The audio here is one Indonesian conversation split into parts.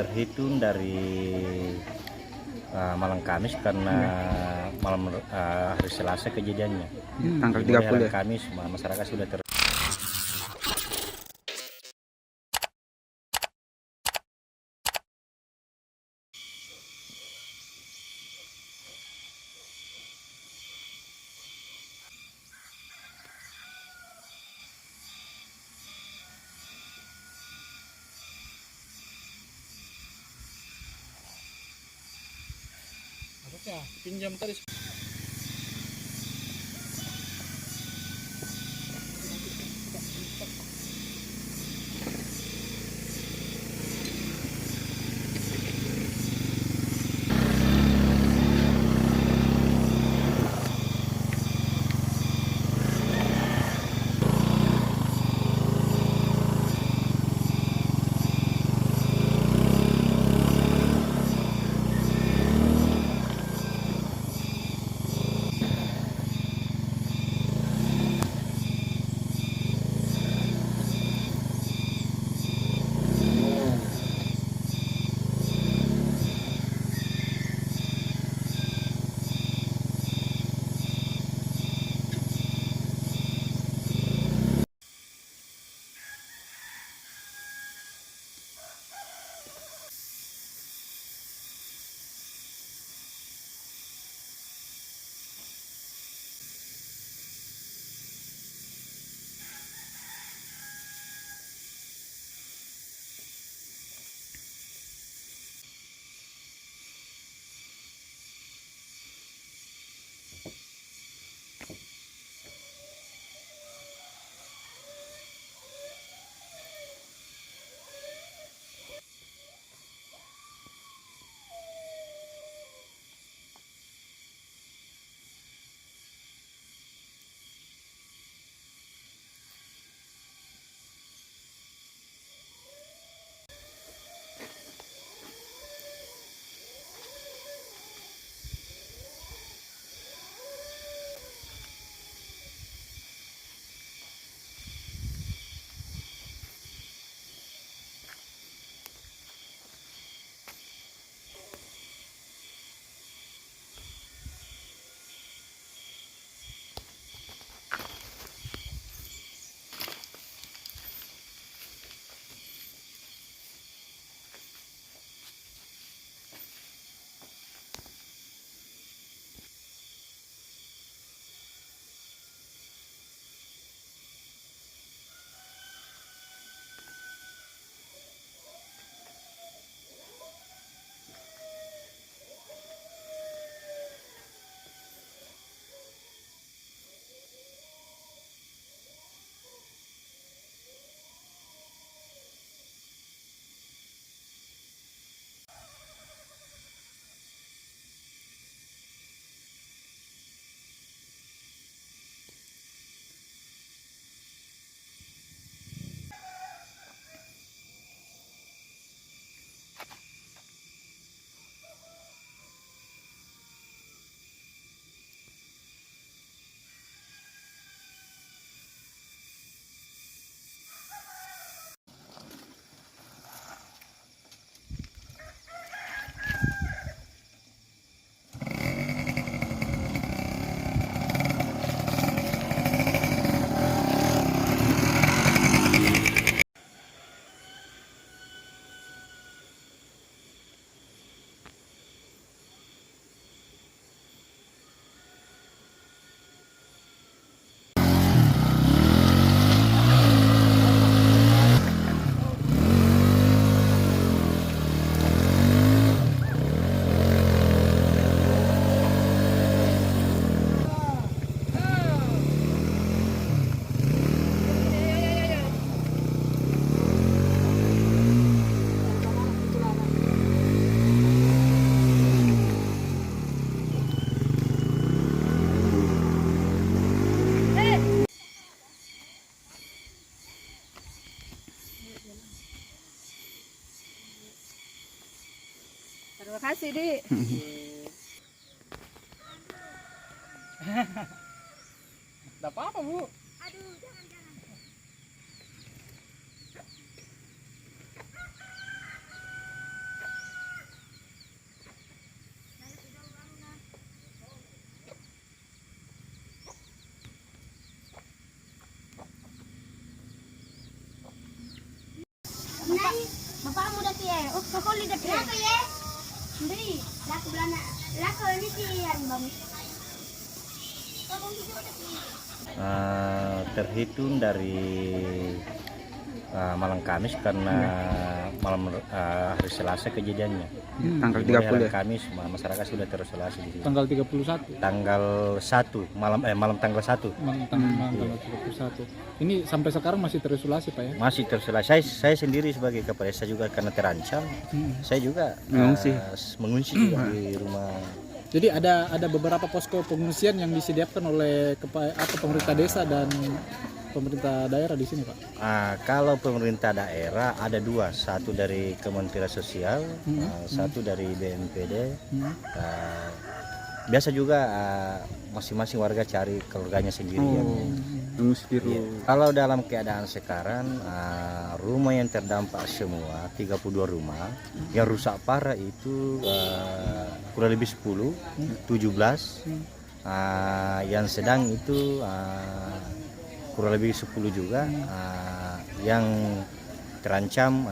terhitung dari malam Kamis karena malam hari Selasa kejadiannya. Tanggal Mulai 30 hari ya. Kamis masyarakat sudah pinjam tadi. Terima kasih, Di. Enggak apa-apa, Bu. Aduh, jangan. Laku lidah laku ya. Beri laku belana. Laku ini kian bang. Terhitung dari malam Kamis karena malam hari Selasa kejadiannya. Tanggal Dimulai 30 hari ya? Kamis masyarakat sudah terisolasi di sini. Tanggal 31. Tanggal 1 malam tanggal 1 Tanggal 31. Ini sampai sekarang masih terisolasi Pak ya? masih terisolasi. Saya sendiri sebagai kepala desa juga karena terancam. Saya juga mengungsi juga di rumah. Jadi ada beberapa posko pengungsian yang disediakan oleh pemerintah desa dan pemerintah daerah di sini Pak. Kalau pemerintah daerah ada 2, satu dari Kementerian Sosial, satu dari BNPD. Biasa juga masing-masing warga cari keluarganya sendiri. Iya. Kalau dalam keadaan sekarang rumah yang terdampak semua 32 rumah, yang rusak parah itu kurang lebih 10, 17, yang sedang itu kurang lebih 10 juga, yang terancam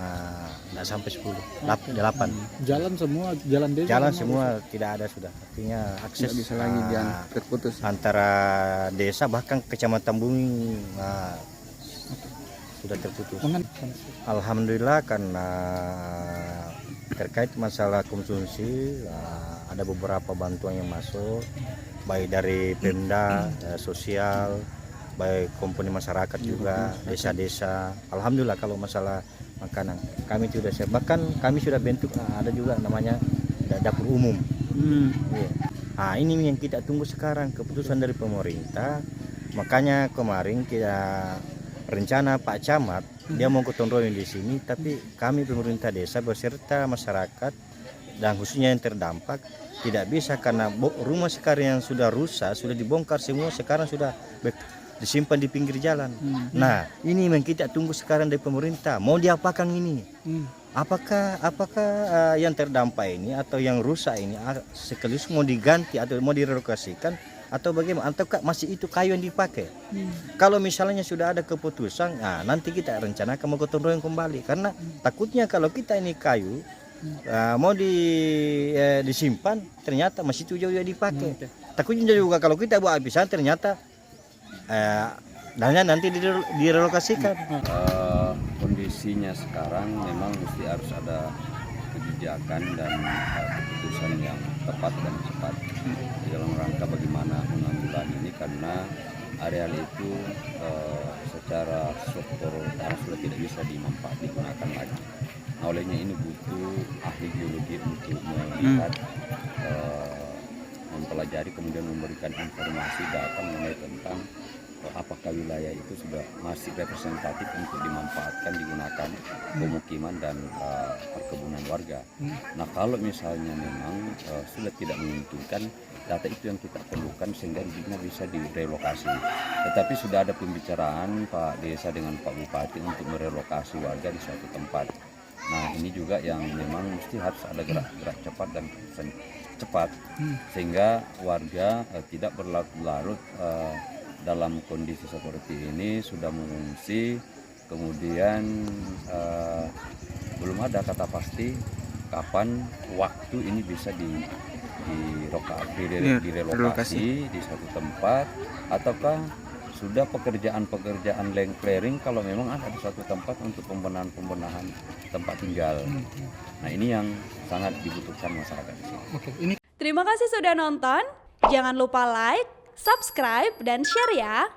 tidak sampai 10, 8. Jalan semua, jalan desa. Jalan semua tidak ada sudah, artinya akses Tidak bisa lagi terputus antara desa bahkan kecamatan Bumi sudah terputus. Alhamdulillah karena terkait masalah konsumsi ada beberapa bantuan yang masuk baik dari Pemda, sosial, baik komponen masyarakat juga, desa-desa. Alhamdulillah kalau masalah makanan kami sudah siap, bahkan kami sudah bentuk ada juga namanya dapur umum. Ini yang kita tunggu sekarang keputusan dari pemerintah. Makanya kemarin kita rencana Pak Camat dia mau gotong royong di sini, tapi kami pemerintah desa beserta masyarakat dan khususnya yang terdampak tidak bisa karena rumah sekarang yang sudah rusak sudah dibongkar semua, sekarang sudah disimpan di pinggir jalan. Nah, ini yang kita tunggu sekarang dari pemerintah. Mau diapakan ini? Apakah yang terdampak ini atau yang rusak ini sekaligus mau diganti atau mau direlokasikan atau bagaimana? Ataukah masih itu kayu yang dipakai? Kalau misalnya sudah ada keputusan, nanti kita rencanakan mau gotong royong kembali. Karena takutnya kalau kita ini kayu mau disimpan, ternyata masih itu jauh dipakai. Takutnya juga kalau kita buat habisan ternyata dananya nanti direlokasikan. Kondisinya sekarang memang mesti harus ada kebijakan dan keputusan yang tepat dan cepat dalam rangka bagaimana menanggulangi ini, karena areal itu secara struktur tanah sudah tidak bisa digunakan lagi. Nah, olehnya ini butuh ahli geologi untuk melihat, mempelajari, kemudian memberikan informasi data mengenai tentang apakah wilayah itu sudah masih representatif untuk dimanfaatkan, digunakan pemukiman dan perkebunan warga. Nah, kalau misalnya memang sudah tidak menguntungkan, data itu yang kita perlukan sehingga bisa direlokasi. Tetapi sudah ada pembicaraan Pak Desa dengan Pak Bupati untuk merelokasi warga di suatu tempat. Nah, ini juga yang memang mesti harus ada gerak cepat dan cepat sehingga warga tidak berlarut-larut dalam kondisi seperti ini, sudah mengungsi, kemudian belum ada kata pasti kapan waktu ini bisa direlokasi di satu tempat, ataukah sudah pekerjaan land clearing kalau memang ada di suatu tempat untuk pembenahan tempat tinggal. Nah, ini yang sangat dibutuhkan masyarakat di sini. Terima kasih sudah nonton. Jangan lupa like, subscribe, dan share ya.